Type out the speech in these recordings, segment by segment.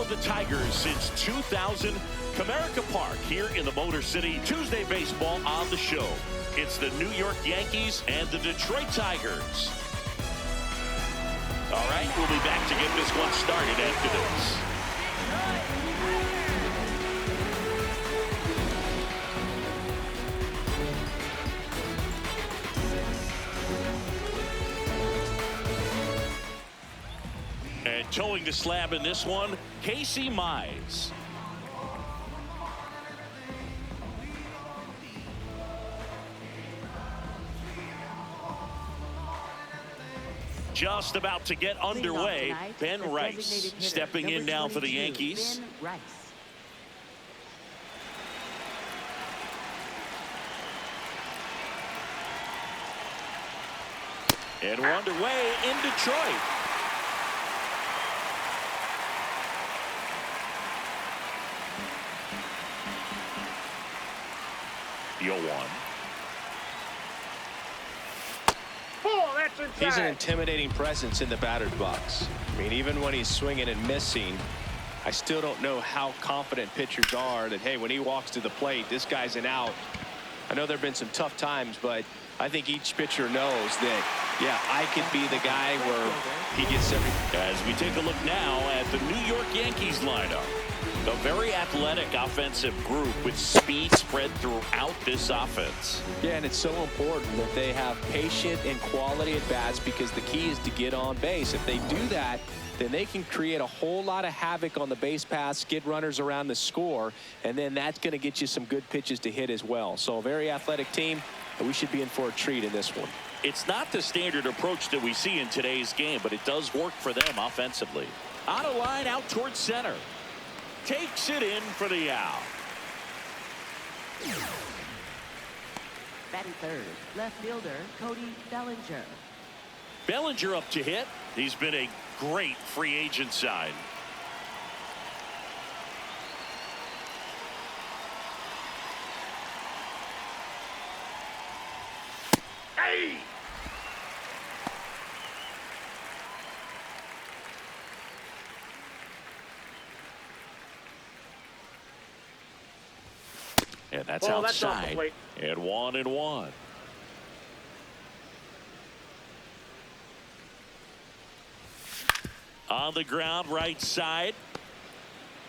the Tigers since 2000. Comerica Park here in the Motor City. Tuesday baseball on the show. It's the New York Yankees and the Detroit Tigers. All right, we'll be back to get this one started after this. And towing the slab in this one, Casey Mize. Just about to get underway. Ben Rice stepping in now for the Yankees. And we're underway in Detroit. The 0-1. He's an intimidating presence in the batter's box. I mean, even when he's swinging and missing, I still don't know how confident pitchers are that, hey, when he walks to the plate, this guy's an out. I know there have been some tough times, but I think each pitcher knows that, yeah, I could be the guy where he gets everything. As we take a look now at the New York Yankees lineup. A very athletic offensive group with speed spread throughout this offense. Yeah, and it's so important that they have patient and quality at bats, because the key is to get on base. If they do that, then they can create a whole lot of havoc on the base paths, get runners around the score, and then that's going to get you some good pitches to hit as well. So a very athletic team, and we should be in for a treat in this one. It's not the standard approach that we see in today's game, but it does work for them offensively. On a line out towards center. Takes it in for the out. Batting third, left fielder Cody Bellinger. Bellinger up to hit. He's been a great free agent sign. Hey! And that's outside. And 1-1. On the ground, right side.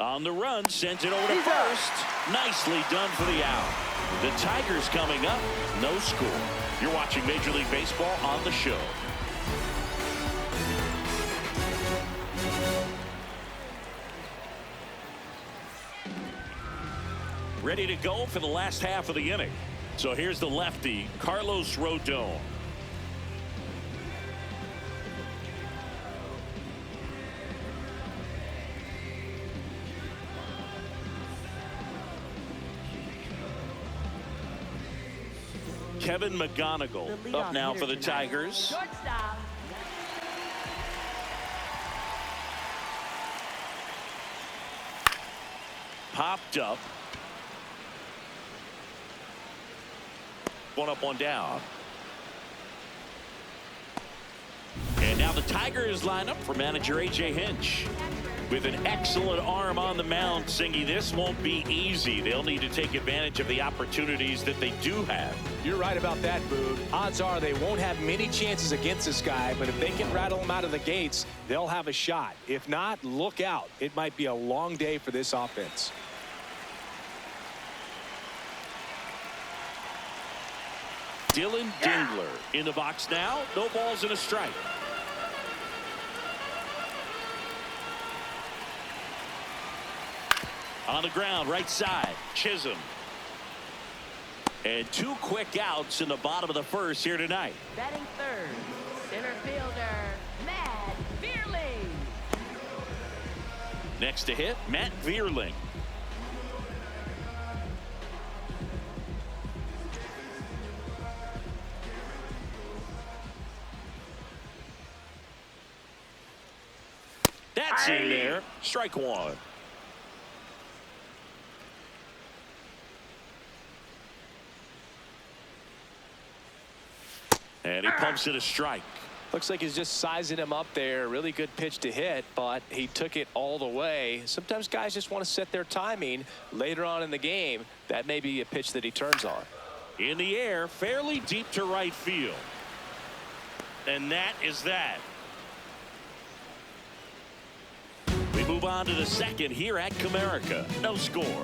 On the run, sends it over to first. Nicely done for the out. The Tigers coming up, no score. You're watching Major League Baseball on the show. Ready to go for the last half of the inning. So here's the lefty, Carlos Rodon. Kevin McGonigal up now for the Tigers. Shortstop. Popped up. One up, one down. And now the Tigers line up for manager A.J. Hinch. With an excellent arm on the mound, Singy, this won't be easy. They'll need to take advantage of the opportunities that they do have. You're right about that, Boog. Odds are they won't have many chances against this guy, but if they can rattle him out of the gates, they'll have a shot. If not, look out. It might be a long day for this offense. Dylan Dingler in the box now. No balls and a strike. On the ground, right side, Chisholm. And two quick outs in the bottom of the first here tonight. Batting third, center fielder Matt Vierling. Next to hit, Matt Vierling. That's in there. Strike one. And he pumps it a strike. Looks like he's just sizing him up there. Really good pitch to hit, but he took it all the way. Sometimes guys just want to set their timing later on in the game. That may be a pitch that he turns on. In the air, fairly deep to right field. And that is that. We move on to the second here at Comerica. No score.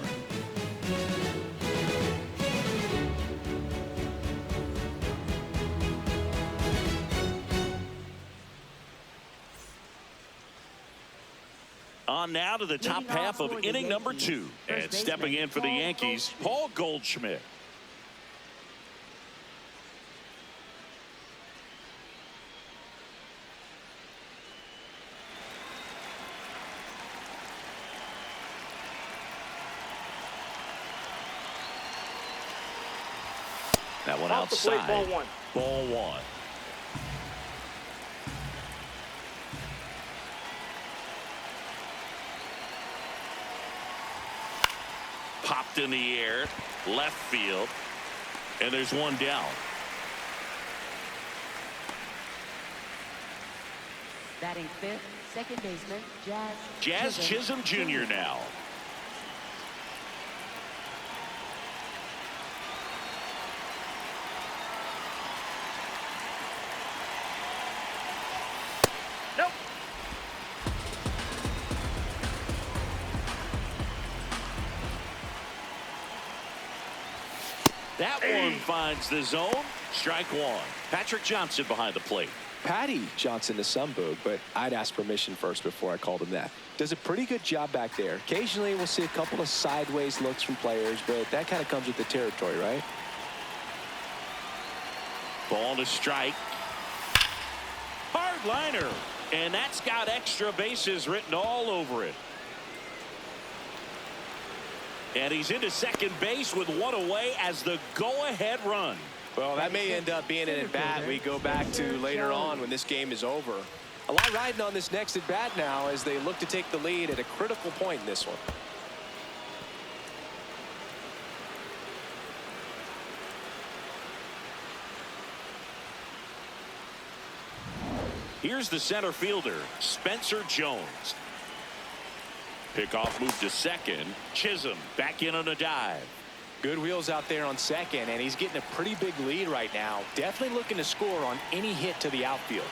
On now to the top half of inning number 2. And stepping in for the Yankees, Paul Goldschmidt. That one outside. Ball one. Ball one. Popped in the air, left field, and there's one down. Batting fifth, second baseman, Jazz Chisholm Jr. now. Nope. That one finds the zone. Strike one. Patrick Johnson behind the plate. Patty Johnson to some boog, but I'd ask permission first before I called him that. Does a pretty good job back there. Occasionally we'll see a couple of sideways looks from players, but that kind of comes with the territory, right? Ball to strike. Hard liner. And that's got extra bases written all over it. And he's into second base with one away as the go-ahead run. Well, that may end up being an at-bat we go back to later on when this game is over. A lot riding on this next at-bat now as they look to take the lead at a critical point in this one. Here's the center fielder, Spencer Jones. Pickoff move to second. Chisholm back in on a dive. Good wheels out there on second, and he's getting a pretty big lead right now. Definitely looking to score on any hit to the outfield.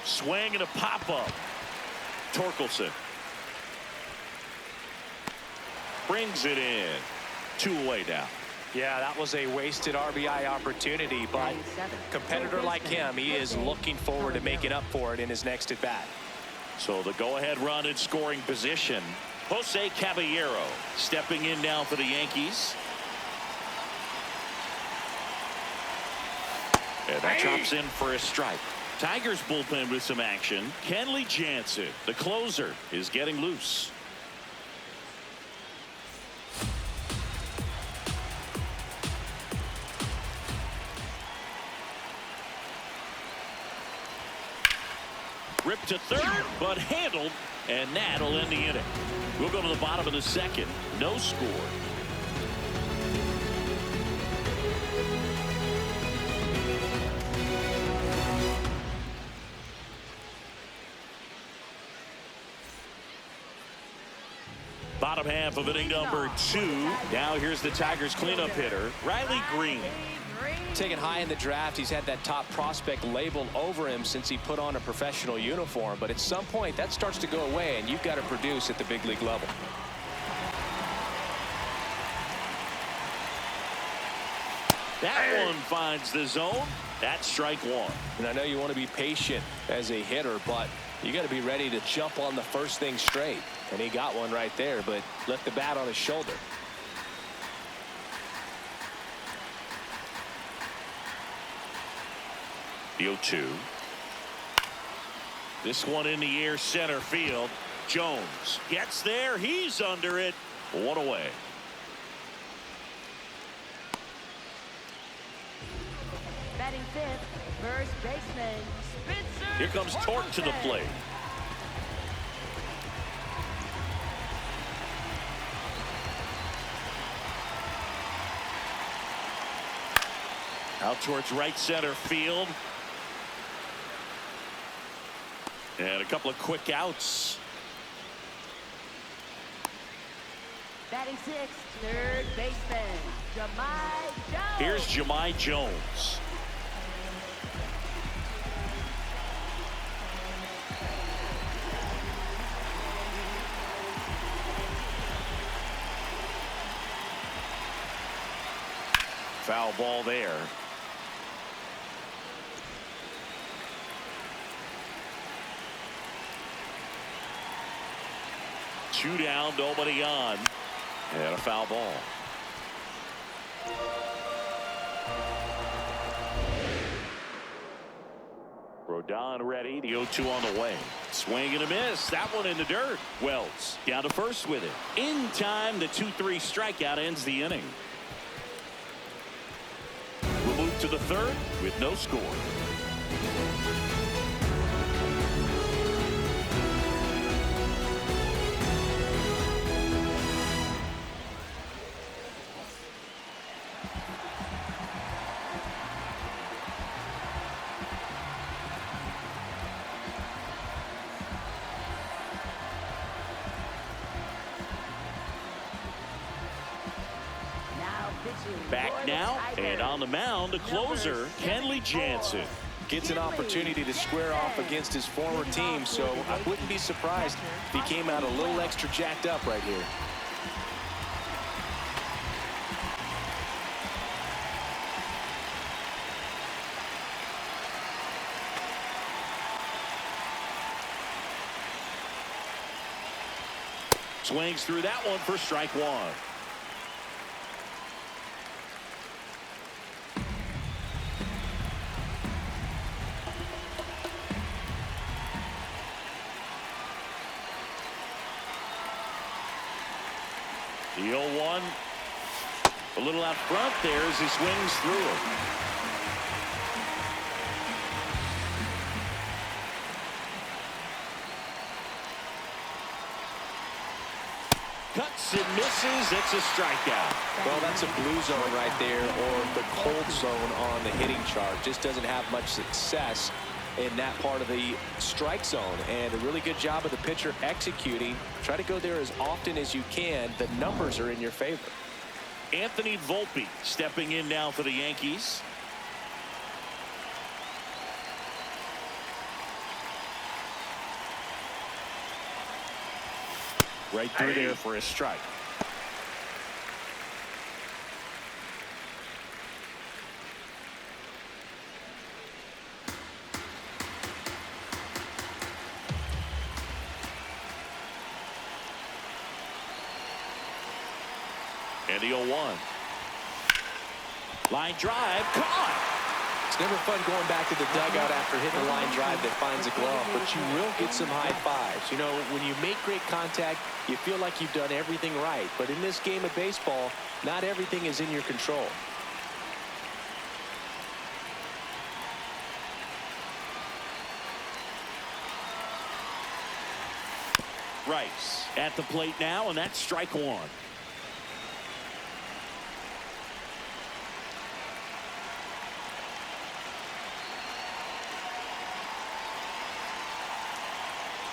Swing and a pop-up. Torkelson brings it in. 2 away now. Yeah, that was a wasted RBI opportunity, but competitor like him, he is looking forward to making up for it in his next at-bat. So the go-ahead run in scoring position. Jose Caballero stepping in now for the Yankees. And that drops in for a strike. Tigers bullpen with some action. Kenley Jansen, the closer, is getting loose. Ripped to third, but handled, and that'll end the inning. We'll go to the bottom of the second. No score. Bottom half of inning number 2. Now here's the Tigers cleanup hitter, Riley Green. Taken high in the draft, he's had that top prospect label over him since he put on a professional uniform, but at some point that starts to go away and you've got to produce at the big league level. That one finds the zone. That's strike one. And I know you want to be patient as a hitter, but you got to be ready to jump on the first thing straight, and he got one right there, but left the bat on his shoulder. The 0-2. This one in the air, center field. Jones gets there. He's under it. 1 away. Batting fifth, first baseman, Spencer. Here comes Torque to the plate. Out towards right center field. And a couple of quick outs. Batting sixth, third baseman, Jahmai Jones. Here's Jahmai Jones. Foul ball there. Two down, nobody on. And a foul ball. Rodon ready. The 0-2 on the way. Swing and a miss. That one in the dirt. Wells down to first with it. In time, the 2-3 strikeout ends the inning. We'll move to the third with no score. Back now, and on the mound, the closer, Kenley Jansen. Gets an opportunity to square off against his former team, so I wouldn't be surprised if he came out a little extra jacked up right here. Swings through that one for strike one. The 0-1, a little out front there as he swings through it. Cuts and misses. It's a strikeout. Well, that's a blue zone right there, or the cold zone on the hitting chart. Just doesn't have much success in that part of the strike zone, and a really good job of the pitcher executing. Try to go there as often as you can. The numbers are in your favor. Anthony Volpe stepping in now for the Yankees. Right through there for a strike. And the 0-1. Line drive, caught. It's never fun going back to the dugout after hitting a line drive that finds a glove, but you will get some high fives. You know, when you make great contact, you feel like you've done everything right. But in this game of baseball, not everything is in your control. Rice at the plate now, and that's strike one.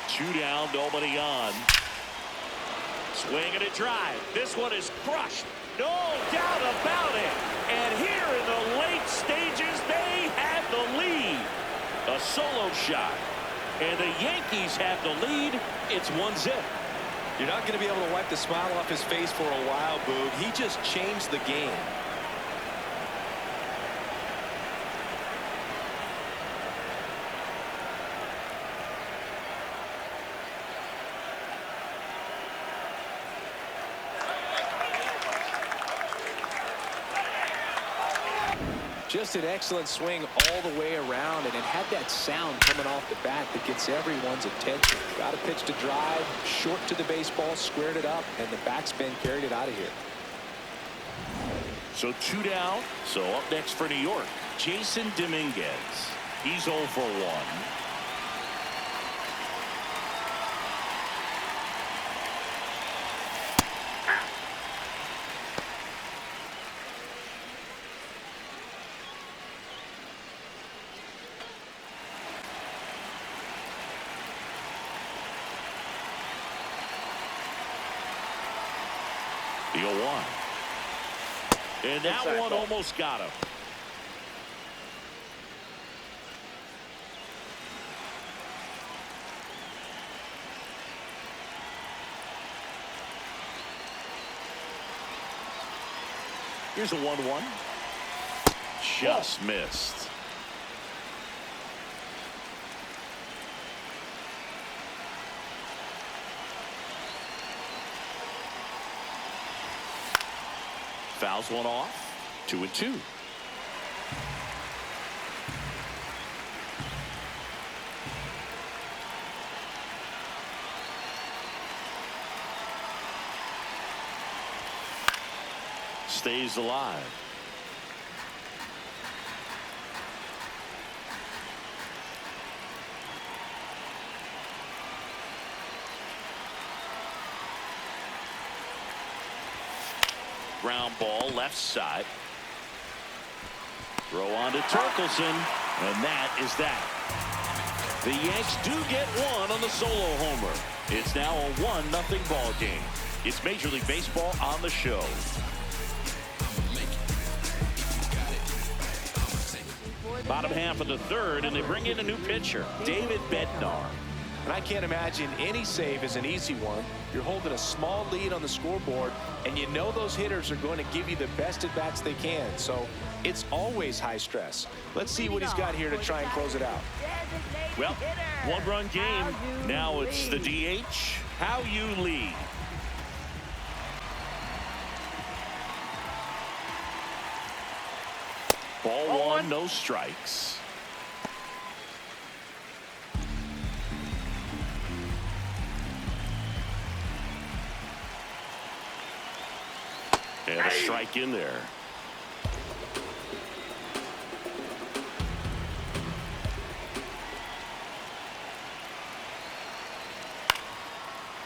Two down, nobody on. Swing and a drive. This one is crushed. No doubt about it. And here in the late stages, they have the lead. A solo shot. And the Yankees have the lead. It's 1-0. You're not going to be able to wipe the smile off his face for a while, Boog. He just changed the game. Just an excellent swing all the way around, and it had that sound coming off the bat that gets everyone's attention. Got a pitch to drive, short to the baseball, squared it up, and the backspin carried it out of here. So two down. So up next for New York, Jason Dominguez. He's 0 for 1. The 0-1. And that one almost got him. Here's a 1-1. Just missed. Fouls one off. 2-2. Stays alive. Ground ball left side. Throw on to Torkelson, and that is that. The Yanks do get one on the solo homer. It's now a 1-0 ball game. It's Major League Baseball on the show. Bottom half of the third, and they bring in a new pitcher, David Bednar. And I can't imagine any save is an easy one. You're holding a small lead on the scoreboard, and you know those hitters are going to give you the best at-bats they can. So it's always high stress. Let's see what he's got here to try and close it out. Well, one-run game. Now it's the DH. How you lead. Ball one, no strikes. And a strike in there.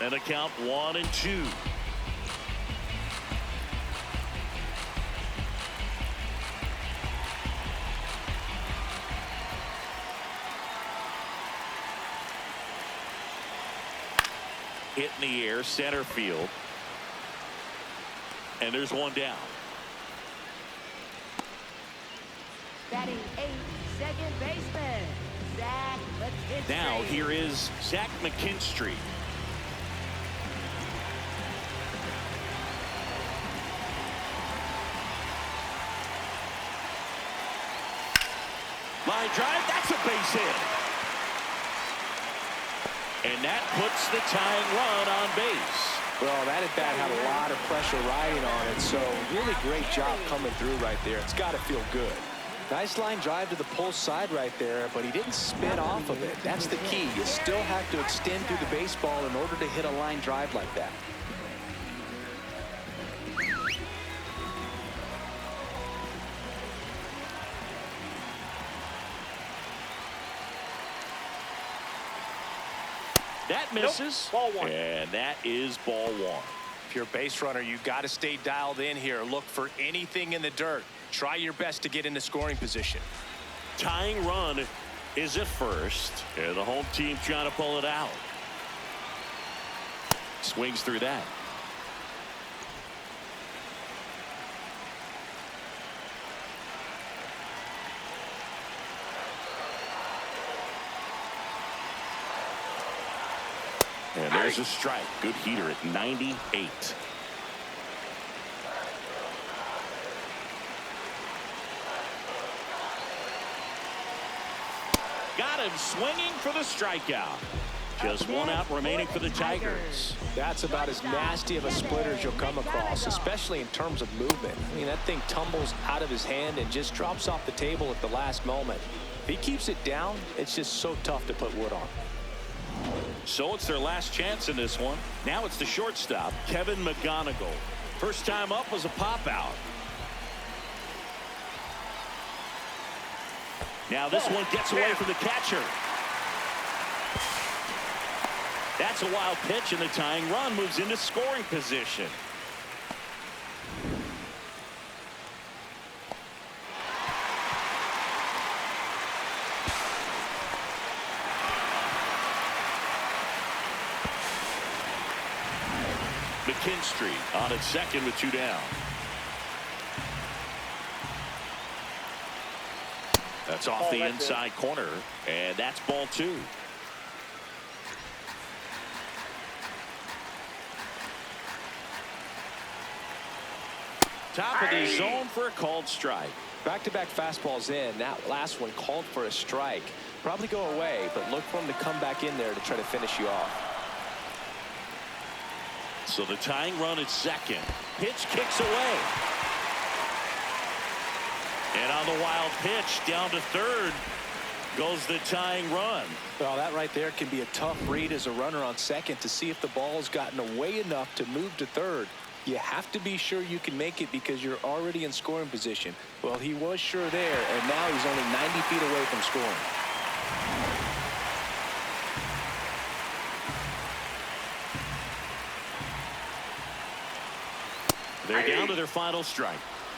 And a count 1-2. Hit in the air, center field. And there's one down. Batting 8th, second baseman, Zach McKinstry. Now here is Zach McKinstry. Line drive, that's a base hit. And that puts the tying run on base. Well, that at bat had a lot of pressure riding on it, so really great job coming through right there. It's got to feel good. Nice line drive to the pull side right there, but he didn't spin off of it. That's the key. You still have to extend through the baseball in order to hit a line drive like that. That misses. Nope. Ball one. And that is ball one. If you're a base runner, you got to stay dialed in here. Look for anything in the dirt. Try your best to get into scoring position. Tying run is at first, and the home team trying to pull it out. Swings through that. And there's a strike. Good heater at 98. Got him swinging for the strikeout. Just one out remaining for the Tigers. That's about as nasty of a splitter as you'll come across, especially in terms of movement. I mean, that thing tumbles out of his hand and just drops off the table at the last moment. If he keeps it down, it's just so tough to put wood on. So it's their last chance in this one. Now it's the shortstop, Kevin McGonigal. First time up was a pop out. Now this one gets away from the catcher. That's a wild pitch, and the tying run moves into scoring position. McKinstry on at second with 2 down. That's off the inside corner, and that's ball 2. Top of the zone for a called strike. Back-to-back fastballs in. That last one called for a strike. Probably go away, but look for him to come back in there to try to finish you off. So the tying run at second. Pitch kicks away. And on the wild pitch, down to third goes the tying run. Well, that right there can be a tough read as a runner on second to see if the ball's gotten away enough to move to third. You have to be sure you can make it because you're already in scoring position. Well, he was sure there, and now he's only 90 feet away from scoring. They're down to their final strike.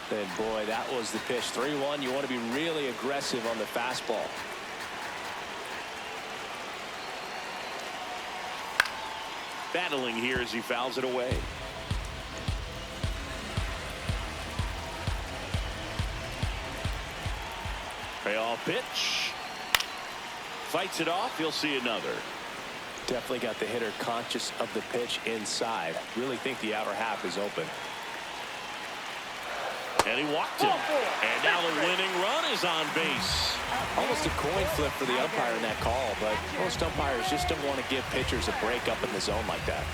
And boy, that was the pitch. 3-1. You want to be really aggressive on the fastball. Battling here as he fouls it away. Payoff pitch. Fights it off. He'll see another. Definitely got the hitter conscious of the pitch inside. Really think the outer half is open. And he walked him. And now the winning run is on base. Almost a coin flip for the umpire in that call, but most umpires just don't want to give pitchers a break up in the zone like that.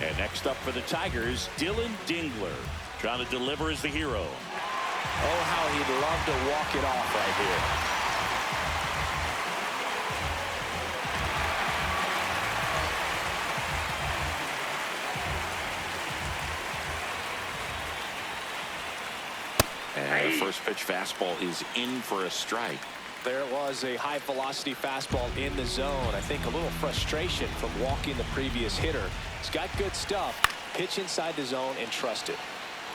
And next up for the Tigers, Dylan Dingler. Trying to deliver as the hero. Oh, how he'd love to walk it off right here. And the first pitch fastball is in for a strike. There was a high velocity fastball in the zone. I think a little frustration from walking the previous hitter. He's got good stuff. Pitch inside the zone and trust it.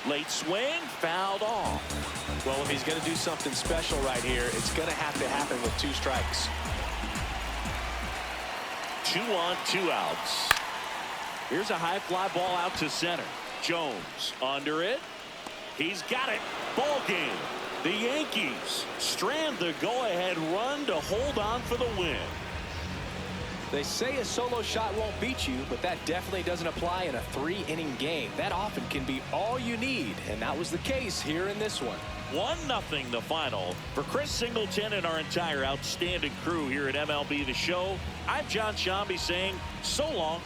Late swing, fouled off. Well, if he's going to do something special right here, it's going to have to happen with 2 strikes. 2 on, 2 outs. Here's a high fly ball out to center. Jones under it. He's got it. Ball game. The Yankees strand the go-ahead run to hold on for the win. They say a solo shot won't beat you, but that definitely doesn't apply in a 3-inning game. That often can be all you need, and that was the case here in this one. 1-0 the final. For Chris Singleton and our entire outstanding crew here at MLB The Show, I'm John Shambi saying so long